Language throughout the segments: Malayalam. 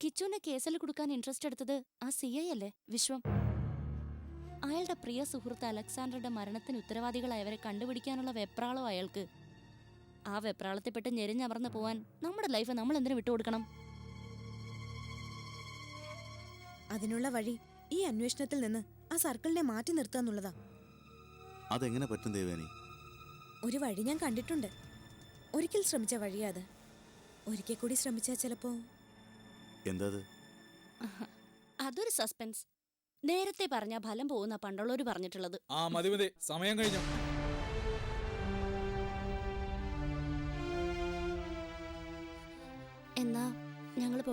കിച്ചുവിനെ കേസിൽ കൊടുക്കാൻ ഇൻട്രസ്റ്റ് എടുത്തത് ആ CI അല്ലേ, വിശ്വം. അയാളുടെ പ്രിയ സുഹൃത്ത് അലക്സാണ്ടറുടെ മരണത്തിന് ഉത്തരവാദികളായവരെ കണ്ടുപിടിക്കാനുള്ള വെപ്രാളോ അയാൾക്ക്. ആ വെപ്രാളത്തെപ്പെട്ട് ഞെരിഞ്ഞമർന്നു പോവാൻ നമ്മുടെ ലൈഫ് നമ്മൾ എന്തിനു വിട്ടുകൊടുക്കണം? അതിനുള്ള വഴി ഈ അന്വേഷണത്തിൽ നിന്ന് ആ സർക്കിളിനെ മാറ്റി നിർത്താന്നുള്ളതാ. അതെങ്ങനെ പറ്റും ദേവേനി? ഒരു വഴി ഞാൻ കണ്ടിട്ടുണ്ട്. ഒരിക്കൽ ശ്രമിച്ച വഴിയാ അത്. ഒരിക്കൽ കൂടി ശ്രമിച്ചാൽ ചിലപ്പോ. എന്തത്? അതൊരു സസ്പെൻസ്. നേരത്തെ പറഞ്ഞ ഫലം പോകുന്ന പണ്ടുള്ളവര് പറഞ്ഞിട്ടുള്ളത്. മതി സമയം കഴിഞ്ഞു. എന്നാ ഞങ്ങള്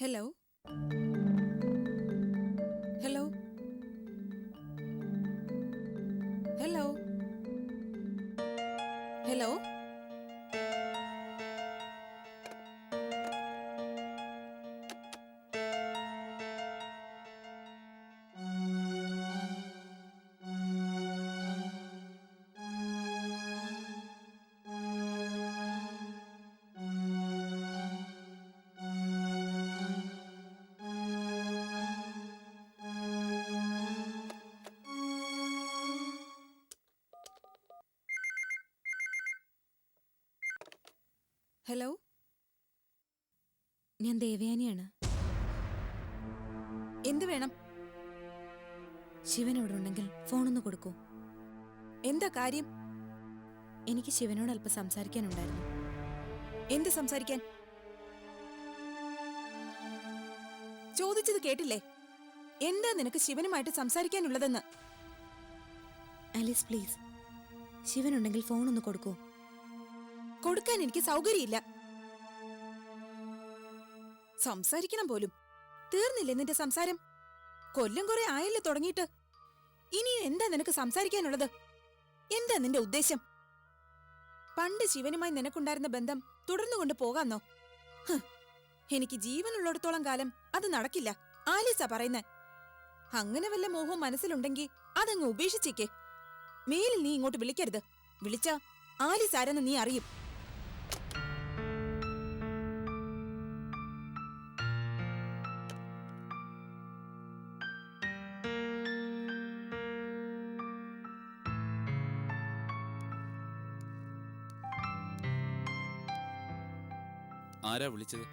hello hello hello hello hello, ഞാൻ ദേവയാനിയാണ്. എന്ത് വേണം? ശിവൻ അവിടെ ഉണ്ടെങ്കിൽ ഫോണൊന്ന് കൊടുക്കൂ. എന്താ കാര്യം? എനിക്ക് ശിവനോട് അല്പം സംസാരിക്കാനുണ്ടായിരുന്നു. എന്ത് സംസാരിക്കാൻ? ചോദിച്ചത് കേട്ടില്ലേ? എന്താ നിനക്ക് ശിവനുമായിട്ട് സംസാരിക്കാനുള്ളതെന്ന്? ആലീസ് പ്ലീസ്, ശിവനുണ്ടെങ്കിൽ ഫോണൊന്ന് കൊടുക്കൂ. കൊടുക്കാൻ എനിക്ക് സൗകര്യമില്ല. സംസാരിക്കണം പോലും. തീർന്നില്ലേ നിന്റെ സംസാരം? കൊല്ലം കുറെ ആയല്ലോ തുടങ്ങിയിട്ട്. ഇനിയും എന്താ നിനക്ക് സംസാരിക്കാനുള്ളത്? എന്താ നിന്റെ ഉദ്ദേശം? പണ്ട് ശിവനുമായി നിനക്കുണ്ടായിരുന്ന ബന്ധം തുടർന്നു കൊണ്ട് പോകാന്നോ? എനിക്ക് ജീവനുള്ളിടത്തോളം കാലം അത് നടക്കില്ല. ആലീസാ പറയുന്നേ. അങ്ങനെ വല്ല മോഹവും മനസ്സിലുണ്ടെങ്കിൽ അതങ്ങ് ഉപേക്ഷിച്ചേക്കേ. മേലിൽ നീ ഇങ്ങോട്ട് വിളിക്കരുത്. വിളിച്ചാ ആലീസ് ആരെന്ന് നീ അറിയും. ആരാ വിളിച്ചത്?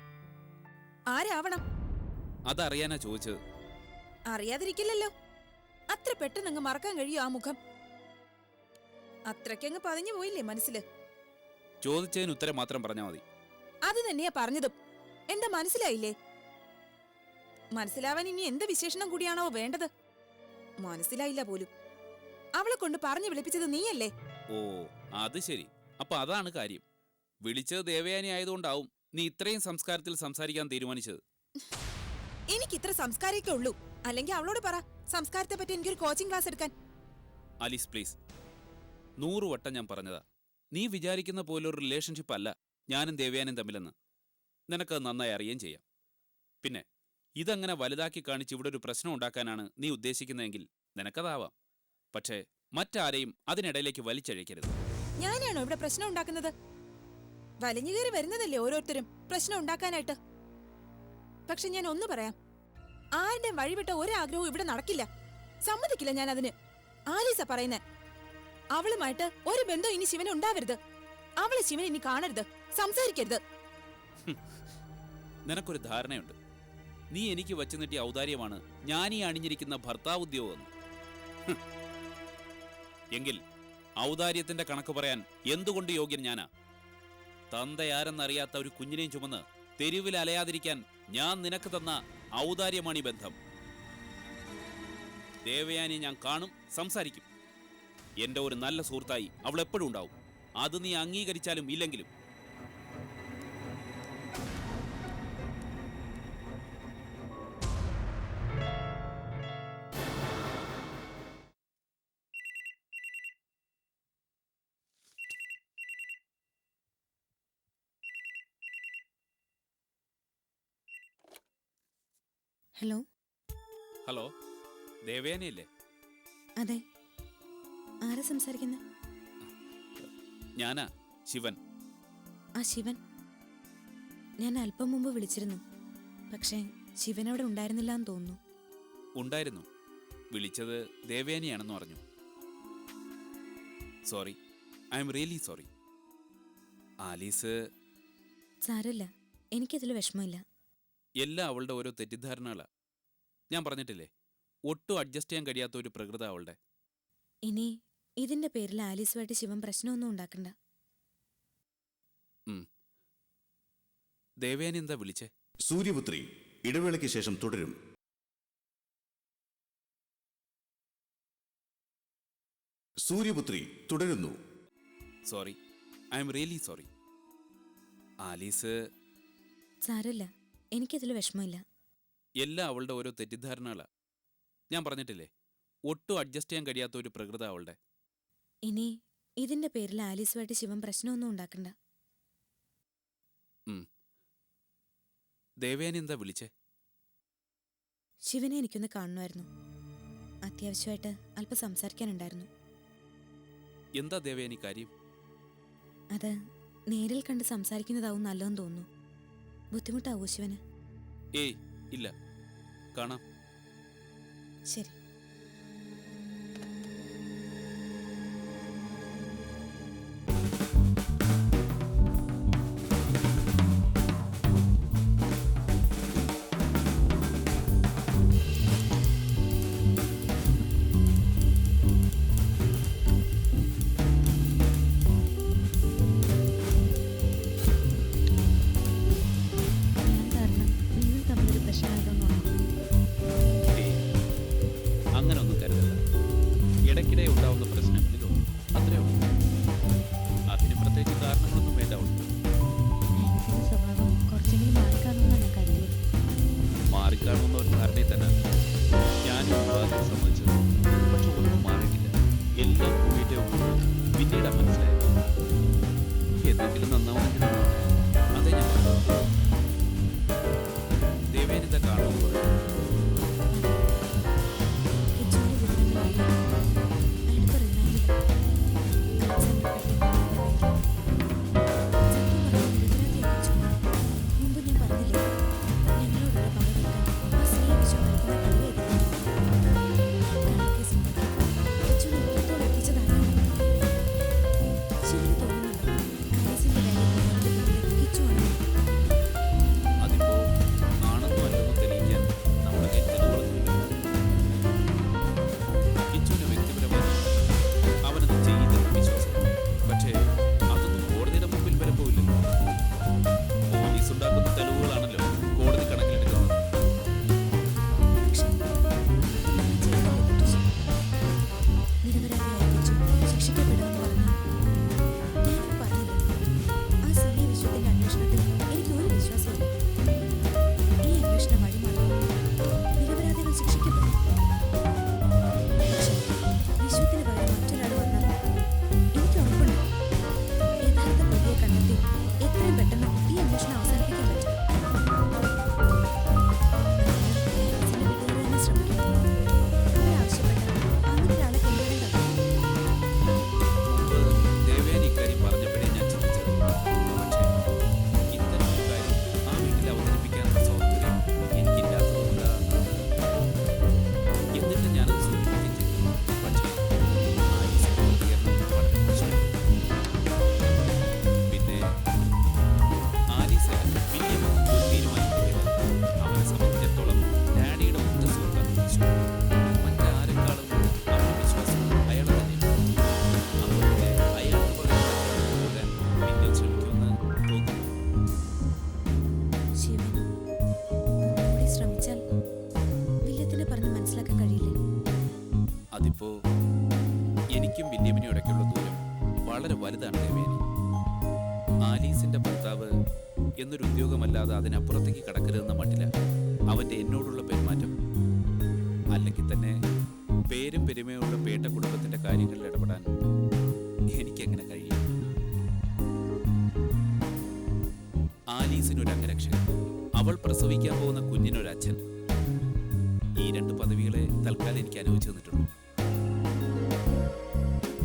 ആരാവണം? അതറിയാനാ ചോദിച്ചത്. അറിയാതിരിക്കില്ലല്ലോ. അത്ര പെട്ടെന്ന് അങ്ങ് മറക്കാൻ കഴിയും ആ മുഖം? അത്രയ്ക്കങ്ങ് പതിഞ്ഞു പോയില്ലേ മനസ്സില്? ചോദിച്ചതിന് ഉത്തരം മാത്രം പറഞ്ഞാൽ മതി. അത് തന്നെയാ പറഞ്ഞതും. എന്താ മനസ്സിലായില്ലേ? മനസ്സിലാവാൻ ഇനി എന്ത് വിശേഷണം കൂടിയാണോ വേണ്ടത്? മനസ്സിലായില്ല പോലും. അവളെ കൊണ്ട് പറഞ്ഞു വിളിപ്പിച്ചത് നീയല്ലേ? ഓ, അത് ശരി. അപ്പൊ അതാണ് കാര്യം. വിളിച്ചത് ദേവയാനി ആയതുകൊണ്ടാവും നീ ഇത്രയും സംസ്കാരത്തിൽ സംസാരിക്കാൻ തീരുമാനിച്ചത്. എനിക്കിത്ര സംസ്കാരമൊക്കെ ഉള്ളൂ. അല്ലെങ്കിൽ അവളോട് പറ സംസ്കാരത്തെ പറ്റി എനിക്കൊരു കോച്ചിങ് ക്ലാസ് എടുക്കാൻ. ആലീസ് പ്ലീസ്, 100 വട്ടം ഞാൻ പറഞ്ഞതാ, നീ വിചാരിക്കുന്ന പോലൊരു റിലേഷൻഷിപ്പ് അല്ല ഞാനും ദേവയാനും തമ്മിലെന്ന്. നിനക്കത് നന്നായി അറിയുകയും ചെയ്യാം. പിന്നെ ഇതങ്ങനെ വലുതാക്കി കാണിച്ച് ഇവിടെ ഒരു പ്രശ്നം ഉണ്ടാക്കാനാണ് നീ ഉദ്ദേശിക്കുന്നതെങ്കിൽ നിനക്കതാവാം. പക്ഷേ മറ്റാരെയും അതിനിടയിലേക്ക് വലിച്ചഴക്കരുത്. ഞാനാണോ ഇവിടെ പ്രശ്നം ഉണ്ടാക്കുന്നത്? വലിഞ്ഞു കയറി വരുന്നതല്ലേ ഓരോരുത്തരും പ്രശ്നം ഉണ്ടാക്കാനായിട്ട്. പക്ഷെ ഞാൻ ഒന്ന് പറയാം, ആരുടെയും വഴിവിട്ട ഒരാഗ്രഹവും ഇവിടെ നടക്കില്ല. സമ്മതിക്കില്ല ഞാൻ അതിന്. ആലീസ പറയുന്നേ. അവളുമായിട്ട് ഒരു ബന്ധം ഇനി ശിവന് ഉണ്ടാവരുത്. അവള് ശിവൻ ഇനി കാണരുത്, സംസാരിക്കരുത്. നിനക്കൊരു ധാരണയുണ്ട്. നീ എനിക്ക് വച്ചു നീട്ടിയ ഔദാര്യമാണ് ഞാൻ ഈ അണിഞ്ഞിരിക്കുന്ന ഭർത്താവ് ഉദ്യോഗം. എങ്കിൽ ഔദാര്യത്തിന്റെ കണക്ക് പറയാൻ എന്തുകൊണ്ട് യോഗ്യൻ ഞാനാ? തന്തയാരെന്നറിയാത്ത ഒരു കുഞ്ഞിനെയും ചുമന്ന് തെരുവിൽ അലയാതിരിക്കാൻ ഞാൻ നിനക്ക് തന്ന ഔദാര്യമാണ് ഈ ബന്ധം. ദേവയാനി ഞാൻ കാണും, സംസാരിക്കും. എന്റെ ഒരു നല്ല സുഹൃത്തായി അവൾ എപ്പോഴും ഉണ്ടാവും. അത് നീ അംഗീകരിച്ചാലും ഇല്ലെങ്കിലും. ഹലോ. ഹലോ, ദേവയാനിയല്ലേ? അതെ. ആരാ സംസാരിക്കുന്നത്? ഞാനാ, ശിവൻ. ആ ശിവൻ. ഞാൻ അല്പം മുമ്പ് വിളിച്ചിരുന്നു. പക്ഷേ ശിവൻ അവിടെ ഉണ്ടായിരുന്നില്ല എന്ന് തോന്നുന്നു. ഉണ്ടായിരുന്നു. വിളിച്ചത് ദേവയാനിയാണെന്ന് പറഞ്ഞു. Sorry, I am really sorry. Alice. സാരമില്ല, എനിക്കതിൽ വിഷമമില്ല. എല്ലാം അവളുടെ ഓരോ തെറ്റിദ്ധാരണകളാ. ഞാൻ പറഞ്ഞിട്ടില്ലേ, ഒട്ടും അഡ്ജസ്റ്റ് ചെയ്യാൻ കഴിയാത്ത ഒരു പ്രകൃത അവളുടെ. ഇനി ഇതിന്റെ പേരിൽ ആലീസുമായിട്ട് ശിവൻ പ്രശ്നമൊന്നും ഉണ്ടാക്കണ്ട. ദേവയാനി എന്താ വിളിച്ചേ? സൂര്യപുത്രി ഇടവേളയ്ക്ക് ശേഷം തുടരും. സൂര്യപുത്രി തുടരുന്നു. Sorry, I am really sorry. Alice. സാരമില്ല, എനിക്കതിൽ വിഷമമില്ല. എല്ലാം അവളുടെ ഓരോ തെറ്റിദ്ധാരണകളാ. ഞാൻ പറഞ്ഞിട്ടില്ലേ, ഒട്ടും അഡ്ജസ്റ്റ് ചെയ്യാൻ കഴിയാത്ത ഒരു പ്രകൃത അവളുടെ. ഇനി ഇതിന്റെ പേരിൽ ആലീസുമായിട്ട് ശിവൻ പ്രശ്നമൊന്നും ഉണ്ടാക്കണ്ട. ദേവയാനി എന്താ വിളിച്ചേ? ശിവനെ എനിക്കൊന്ന് കാണണമായിരുന്നു. അത്യാവശ്യമായിട്ട് അല്പം സംസാരിക്കാനുണ്ടായിരുന്നു. എന്താ ദേവയാനി കാര്യം? അത് നേരിൽ കണ്ട് സംസാരിക്കുന്നതാവും നല്ലതെന്ന് തോന്നുന്നു. ബുദ്ധിമുട്ടാവോ ശിവന്? ഏയ് ഇല്ല, കാണാം. ശരി. അന്വേഷണത്തിൽ എനിക്ക് ഒരു വിശ്വാസമില്ല. ഈ അന്വേഷണം വഴിമാറും, നിരപരാധികൾ ശിക്ഷിക്കപ്പെടും. പക്ഷേ വിശ്വത്തിന് പകരം മറ്റൊരാൾ വന്നാൽ എനിക്ക് ഉറപ്പുണ്ട് യഥാർത്ഥ പ്രതിയെ കണ്ടെത്തി എത്രയും പെട്ടെന്ന് ഈ അന്വേഷണം അവസാനിപ്പിക്കാൻ പറ്റും. അവരാവശ്യപ്പെട്ട അങ്ങനെ ഒരാളെ കൊണ്ടുവരേണ്ടത്. ദേവയാനി ഇക്കാര്യം പറഞ്ഞപ്പോഴേ ഞാൻ ചിന്തിച്ചത്. പക്ഷേ ഇത്തരം ഒരു കാര്യം ആ വീട്ടിൽ അവതരിപ്പിക്കാനുള്ള സ്വാതന്ത്ര്യം എനിക്കില്ലാത്തതുകൊണ്ടാണ്. എന്നിട്ട് ഞാനത് സൂചിപ്പിക്കുകയും ചെയ്തു. പക്ഷേ ആലീസിന്റെ പ്രതികരണം വളരെ മോശമായി. പിന്നെ ആലീസ് വില്യം ഒരു തീരുമാനിക്കുന്നത് അവനെ സംബന്ധിച്ചിടത്തോളം ഡാഡിയുടെ ഒറ്റ സുഹൃത്താണ് വിശ്വം. മറ്റാരെക്കാളും അവന്റെ വിശ്വാസം അയാളെ തന്നെയാണ്. അതുപോലെ അയാൾക്ക് പകരം പോകാൻ വില്യം ശ്രമിക്കുമെന്ന് തോന്നുന്നു. ശിവൻ ഒന്നുകൂടി ശ്രമിച്ചാൽ വില്യത്തിനെ പറഞ്ഞ് മനസ്സിലാക്കാൻ കഴിയില്ലേ? അതിപ്പോ എനിക്കും വില്യമിനും ഇടയ്ക്കുള്ള ദൂരം വളരെ വലുതാണ് ദേവേനി. ആലീസിന്റെ ഭർത്താവ് എന്നൊരു ഉദ്യോഗമല്ലാതെ അതിനപ്പുറത്തേക്ക് കടക്കരുതെന്ന മട്ടില്ല അവന്റെ എന്നോടുള്ള പെരുമാറ്റം. അല്ലെങ്കിൽ തന്നെ പേരും പെരുമയുള്ള പേട്ട കുടുംബത്തിന്റെ കാര്യങ്ങളിൽ ഇടപെടാൻ എനിക്കെങ്ങനെ കഴിയും? ആലീസിനൊരു അംഗരക്ഷകൻ, അവൾ പ്രസവിക്കാൻ പോകുന്ന കുഞ്ഞിനൊരച്ഛൻ. ഈ രണ്ട് പദവികളെ തൽക്കാലം എനിക്ക് അനുവദിച്ചു തന്നിട്ടുള്ളൂ.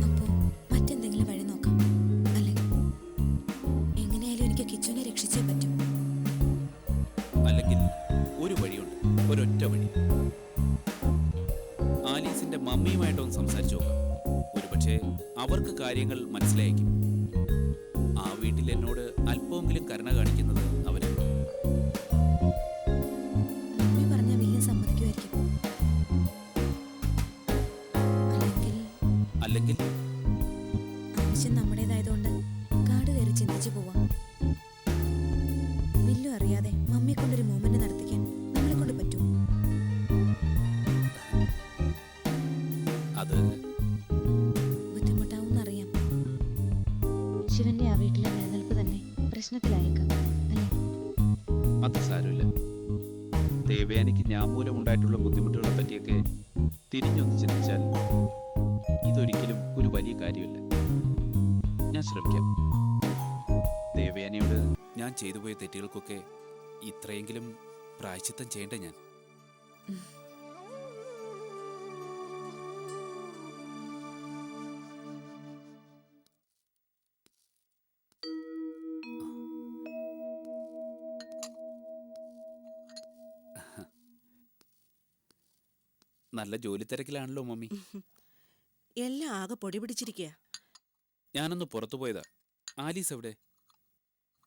അപ്പോ മറ്റെന്തെങ്കിലും വഴി നോക്കാം. അല്ലെങ്കിൽ എങ്ങനെയായാലും എനിക്ക് കിച്ചുവിനെ രക്ഷിച്ചേ പറ്റൂ. അല്ലെങ്കിൽ ഒരു വഴിയുണ്ട്, ഒരൊറ്റ വഴി. ആലീസിന്റെ മമ്മിയുമായിട്ടൊന്ന് സംസാരിച്ചു നോക്കാം. ഒരുപക്ഷെ അവർക്ക് കാര്യങ്ങൾ മനസ്സിലായേക്കും. ആ വീട്ടിൽ എന്നോട് അല്പമെങ്കിലും കരുണ കാണിക്കുന്നത് അവര്. മമ്മി പറഞ്ഞ വില്യം സമ്മതിക്കുമായിരിക്കും. അല്ലെങ്കിൽ ആവശ്യം നമ്മുടേതായതുകൊണ്ട് കാട് കയറി ചിന്തിച്ചു പോവാം. വില്ലു അറിയാതെ മമ്മിയെ കൊണ്ടൊരു മൂവ്മെന്റ് നടത്തിക്കാൻ നമ്മളെ കൊണ്ട് പറ്റും. അത് ബുദ്ധിമുട്ടാവുന്നറിയാം. ശിവന്റെ ആ വീട്ടിലെ നിലനിൽപ്പ് തന്നെ പ്രശ്നത്തിലായേക്കാം അല്ലേ? അത് സാരമില്ല. ദേവയാനിക്ക് ഞാൻ മൂലം ഉണ്ടായിട്ടുള്ള ബുദ്ധിമുട്ടുകളെ പറ്റിയൊക്കെ തിരിഞ്ഞൊന്ന് ചിന്തിച്ചാൽ ഇതൊരിക്കലും ഒരു വലിയ കാര്യമല്ല. ഞാൻ ശ്രമിക്കാം. ദേവയാനിയോട് ഞാൻ ചെയ്തു പോയ തെറ്റുകൾക്കൊക്കെ ഇത്രയെങ്കിലും പ്രായശ്ചിത്തം ചെയ്യേണ്ട ഞാൻ. നല്ല ജോലി തിരക്കിലാണല്ലോ മമ്മി. എല്ലാം ആകെ പൊടി പിടിച്ചിരിക്കുക. ഞാനൊന്ന് പുറത്തു പോയതാ. ആലീസ് എവിടെ?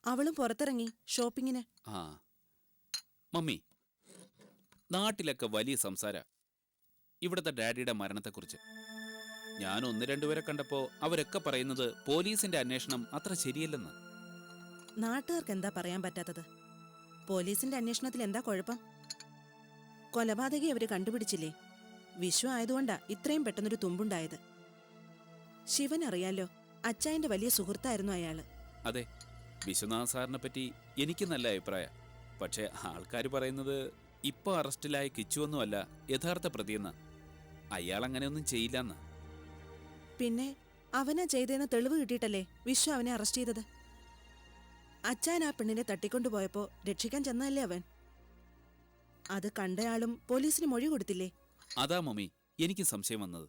അവളും പുറത്തിറങ്ങി ഷോപ്പിങ്ങിന്. ആ മമ്മി, നാട്ടിലൊക്കെ വലിയ സംസാര ഇവിടുത്തെ ഡാഡിയുടെ മരണത്തെക്കുറിച്ച്. ഞാൻ ഒന്ന് രണ്ടുപേരെ കണ്ടപ്പോ അവരൊക്കെ പറയുന്നത് പോലീസിന്റെ അന്വേഷണം അത്ര ശരിയല്ലെന്ന്. നാട്ടുകാർക്ക് എന്താ പറയാൻ പറ്റാത്തത്? പോലീസിന്റെ അന്വേഷണത്തിൽ എന്താ കുഴപ്പം? കൊലപാതകി അവര് കണ്ടുപിടിച്ചില്ലേ? വിശ്വ ആയതുകൊണ്ടാ ഇത്രയും പെട്ടെന്നൊരു തുമ്പുണ്ടായത്. ശിവൻ അറിയാലോ, അച്ചായന്റെ വലിയ സുഹൃത്തായിരുന്നു അയാള്. അതെ, വിശ്വനാഥ് സാറിനെ പറ്റി എനിക്ക് നല്ല അഭിപ്രായം. പക്ഷേ ആൾക്കാർ പറയുന്നത് ഇപ്പൊ അറസ്റ്റിലായ കിച്ചുവൊന്നുമല്ല യഥാർത്ഥ പ്രതിയെന്ന്. അയാൾ അങ്ങനെയൊന്നും ചെയ്യില്ലെന്ന്. പിന്നെ അവനാ ചെയ്തതെന്ന് തെളിവ് കിട്ടിയിട്ടല്ലേ വിശ്വ അവനെ അറസ്റ്റ് ചെയ്തത്. അച്ചായൻ ആ പെണ്ണിനെ തട്ടിക്കൊണ്ടുപോയപ്പോ രക്ഷിക്കാൻ ചെന്നതല്ലേ അവൻ. അത് കണ്ടയാളും പോലീസിന് മൊഴി കൊടുത്തില്ലേ? അതാ മമ്മി എനിക്ക് സംശയം വന്നത്.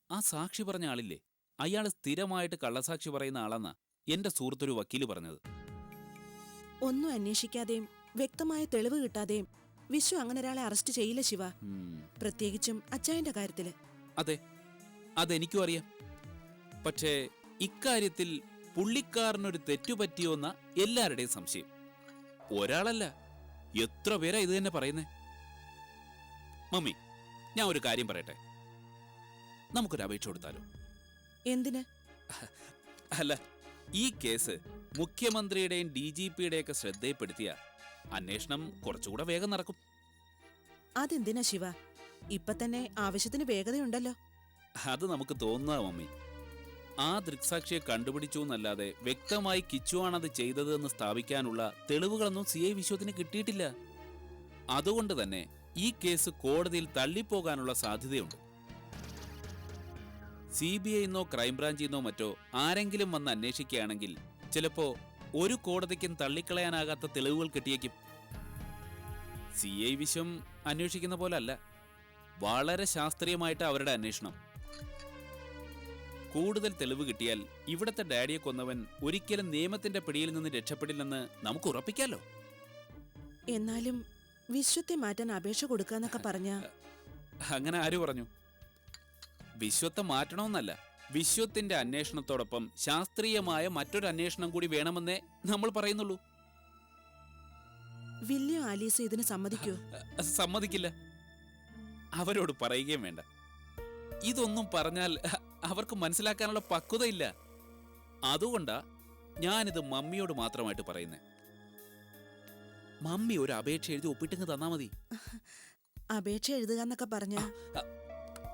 ആ സാക്ഷി പറഞ്ഞ ആളില്ലേ, അയാൾ സ്ഥിരമായിട്ട് കള്ളസാക്ഷി പറയുന്ന ആളെന്നാ എന്റെ സുഹൃത്തൊരു വക്കീല് പറഞ്ഞത്. ഒന്നും അന്വേഷിക്കാതെയും വ്യക്തമായ തെളിവ് കിട്ടാതെയും വിശ്വ അങ്ങനെ ഒരാളെ അറസ്റ്റ് ചെയ്യില്ല ശിവ. പ്രത്യേകിച്ചും അച്ചായന്റെ കാര്യത്തില്. അതെ, അതെനിക്കും അറിയാം. പക്ഷേ ഇക്കാര്യത്തിൽ പുള്ളിക്കാരനൊരു തെറ്റുപറ്റിയോന്ന എല്ലാവരുടെയും സംശയം. ഒരാളല്ല, എത്ര പേരാ ഇത് തന്നെ പറയുന്നേ. മമ്മി, ഞാൻ ഒരു കാര്യം പറയട്ടെ. നമുക്കൊരു അപേക്ഷ കൊടുത്താലോ? എന്തിന്? അല്ല, ഈ കേസ് മുഖ്യമന്ത്രിയുടെയും DGPയുടെയൊക്കെ ശ്രദ്ധയിൽപ്പെടുത്തിയ അന്വേഷണം കുറച്ചുകൂടെ വേഗം നടക്കും. അതെന്തിനാ ശിവ? ഇപ്പൊ തന്നെ ആവശ്യത്തിന് വേഗതയുണ്ടല്ലോ. അത് നമുക്ക് തോന്നുക മമ്മി. ആ ദൃക്സാക്ഷിയെ കണ്ടുപിടിച്ചു എന്നല്ലാതെ വ്യക്തമായി കിച്ചുവാണത് ചെയ്തതെന്ന് സ്ഥാപിക്കാനുള്ള തെളിവുകളൊന്നും CI വിശ്വത്തിന് കിട്ടിയിട്ടില്ല. അതുകൊണ്ട് തന്നെ ഈ കേസ് കോടതിയിൽ തള്ളിപ്പോകാനുള്ള സാധ്യതയുണ്ട്. CBI ന്നോ ക്രൈംബ്രാഞ്ചിൽ നിന്നോ മറ്റോ ആരെങ്കിലും വന്ന് അന്വേഷിക്കുകയാണെങ്കിൽ ചിലപ്പോ ഒരു കോടതിക്കും തള്ളിക്കളയാനാകാത്ത തെളിവുകൾ കിട്ടിയേക്കും. CI വിശ്വം അന്വേഷിക്കുന്ന പോലെ അല്ല, വളരെ ശാസ്ത്രീയമായിട്ട് അവരുടെ അന്വേഷണം. കൂടുതൽ തെളിവ് കിട്ടിയാൽ ഇവിടത്തെ ഡാഡിയെ കൊന്നവൻ ഒരിക്കലും നിയമത്തിന്റെ പിടിയിൽ നിന്ന് രക്ഷപ്പെടില്ലെന്ന് നമുക്ക് ഉറപ്പിക്കാലോ. എന്നാലും വിശ്വത്തെ മാറ്റാൻ അപേക്ഷ കൊടുക്കാന്നൊക്കെ പറഞ്ഞ അങ്ങനെ ആര് പറഞ്ഞു? വിശ്വത്തെ മാറ്റണമെന്നല്ല, വിശ്വത്തിന്റെ അന്വേഷണത്തോടൊപ്പം ശാസ്ത്രീയമായ മറ്റൊരു അന്വേഷണം കൂടി വേണമെന്നേ നമ്മൾ പറയുന്നുള്ളൂ. വില്യം ആലീസ് ഇതിന് സമ്മതിക്കോ? സമ്മതിക്കില്ല. അവരോട് പറയുകയും വേണ്ട. ഇതൊന്നും പറഞ്ഞാൽ അവർക്ക് മനസ്സിലാക്കാനുള്ള പക്വതയില്ല. അതുകൊണ്ടാ ഞാനിത് മമ്മിയോട് മാത്രമായിട്ട് പറയുന്നേ. മമ്മി ഒരു അപേക്ഷ എഴുതി ഒപ്പിട്ടിങ്ങ് തന്നാ മതി. അപേക്ഷ എഴുതുക എന്നൊക്കെ പറഞ്ഞ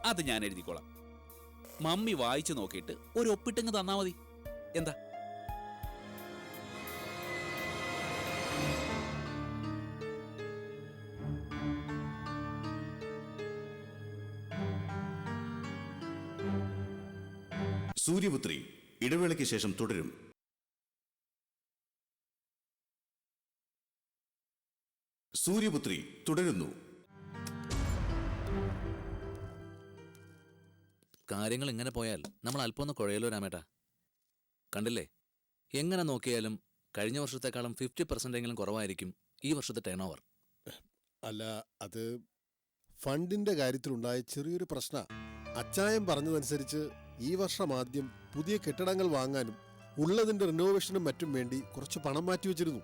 അത് ഞാൻ എഴുതിക്കോളാം. മമ്മി വായിച്ചു നോക്കിയിട്ട് ഒരു ഒപ്പിട്ടിങ്ങ് തന്നാ മതി. എന്താ? സൂര്യപുത്രി ഇടവേളയ്ക്ക് ശേഷം തുടരും. സൂര്യപുത്രി തുടരുന്നു. കാര്യങ്ങൾ ഇങ്ങനെ പോയാൽ നമ്മൾ അല്പം ഒന്ന് കുഴയലോ രാമേട്ടാ. കണ്ടില്ലേ, എങ്ങനെ നോക്കിയാലും കഴിഞ്ഞ വർഷത്തെക്കാളും 50% കുറവായിരിക്കും ഈ വർഷത്തെ ടേൺ ഓവർ. അല്ല, അത് ഫണ്ടിന്റെ കാര്യത്തിലുണ്ടായ ചെറിയൊരു പ്രശ്ന. അച്ചായം പറഞ്ഞതനുസരിച്ച് ഈ വർഷം ആദ്യം പുതിയ കെട്ടിടങ്ങൾ വാങ്ങാനും ഉള്ളതിന്റെ റിനോവേഷനും മറ്റും വേണ്ടി കുറച്ച് പണം മാറ്റിവെച്ചിരുന്നു.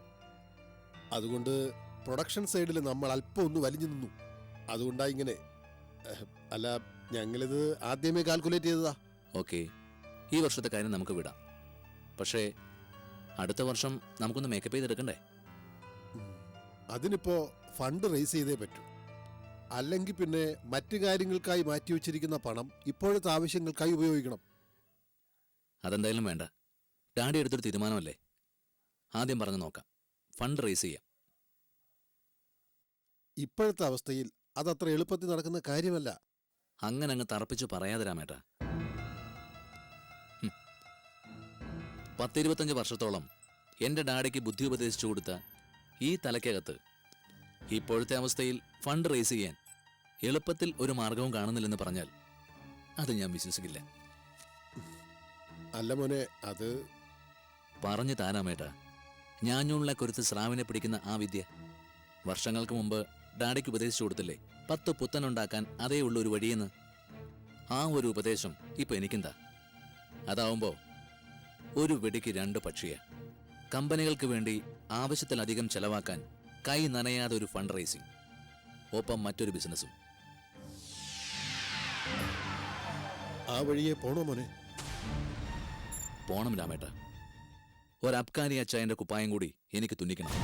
അതുകൊണ്ട് പ്രൊഡക്ഷൻ സൈഡിൽ നമ്മൾ അല്പം ഒന്ന് വലിഞ്ഞു നിന്നു. അതുകൊണ്ടാ ഇങ്ങനെ. അല്ല, ഞങ്ങളിത് ആദ്യമേ കാൽക്കുലേറ്റ് ചെയ്തതാ. ഓക്കെ, ഈ വർഷത്തെ കാര്യം നമുക്ക് വിടാം. പക്ഷേ അടുത്ത വർഷം നമുക്കൊന്ന് മേക്കപ്പ് ചെയ്തെടുക്കണ്ടേ? അതിനിപ്പോ ഫണ്ട് റേസ് ചെയ്തേ പറ്റൂ. അല്ലെങ്കിൽ പിന്നെ മറ്റു കാര്യങ്ങൾക്കായി മാറ്റിവെച്ചിരിക്കുന്ന പണം ഇപ്പോഴത്തെ ആവശ്യങ്ങൾക്കായി ഉപയോഗിക്കണം. അതെന്തായാലും വേണ്ട. ഡാഡി എടുത്തൊരു തീരുമാനമല്ലേ, ആദ്യം പറഞ്ഞു നോക്കാം. ഫണ്ട് റേസ് ചെയ്യാം. ഇപ്പോഴത്തെ അവസ്ഥയിൽ അതത്ര എളുപ്പത്തിൽ നടക്കുന്ന കാര്യമല്ല. അങ്ങനെ അങ്ങ് തറപ്പിച്ച് പറയാതെ രാമേട്ടാ. 10-25 വർഷത്തോളം എൻ്റെ ഡാഡിക്ക് ബുദ്ധി ഉപദേശിച്ചു കൊടുത്ത ഈ തലയ്ക്കകത്ത് ഇപ്പോഴത്തെ അവസ്ഥയിൽ ഫണ്ട് റേസ് ചെയ്യാൻ എളുപ്പത്തിൽ ഒരു മാർഗവും കാണുന്നില്ലെന്ന് പറഞ്ഞാൽ അത് ഞാൻ വിശ്വസിക്കില്ല. അല്ല മോനെ, അത് പറഞ്ഞു താരാമേട്ടാ. ഞാഞ്ഞൂളിലെ കുരുത്ത് സ്രാവിനെ പിടിക്കുന്ന ആ വിദ്യ വർഷങ്ങൾക്ക് മുമ്പ് ഡാഡിക്ക് ഉപദേശിച്ചു കൊടുത്തില്ലേ? 10 പുത്തനുണ്ടാക്കാൻ അതേ ഉള്ളൂ ഒരു വഴിയെന്ന്. ആ ഒരു ഉപദേശം ഇപ്പൊ എനിക്കെന്താ? അതാവുമ്പോ ഒരു വെടിക്ക് 2 പക്ഷിയാ. കമ്പനികൾക്ക് വേണ്ടി ആവശ്യത്തിലധികം ചെലവാക്കാൻ കൈ നനയാതെ ഒരു ഫണ്ട് റേസിംഗ്, ഒപ്പം മറ്റൊരു ബിസിനസ്സും. ആ വഴിയെ പോണോ മോനെ? പോണം രാമേട്ട. ഒരു അബ്കാരി അച്ചായന്റെ കുപ്പായം കൂടി എനിക്ക് തുന്നിക്കണം.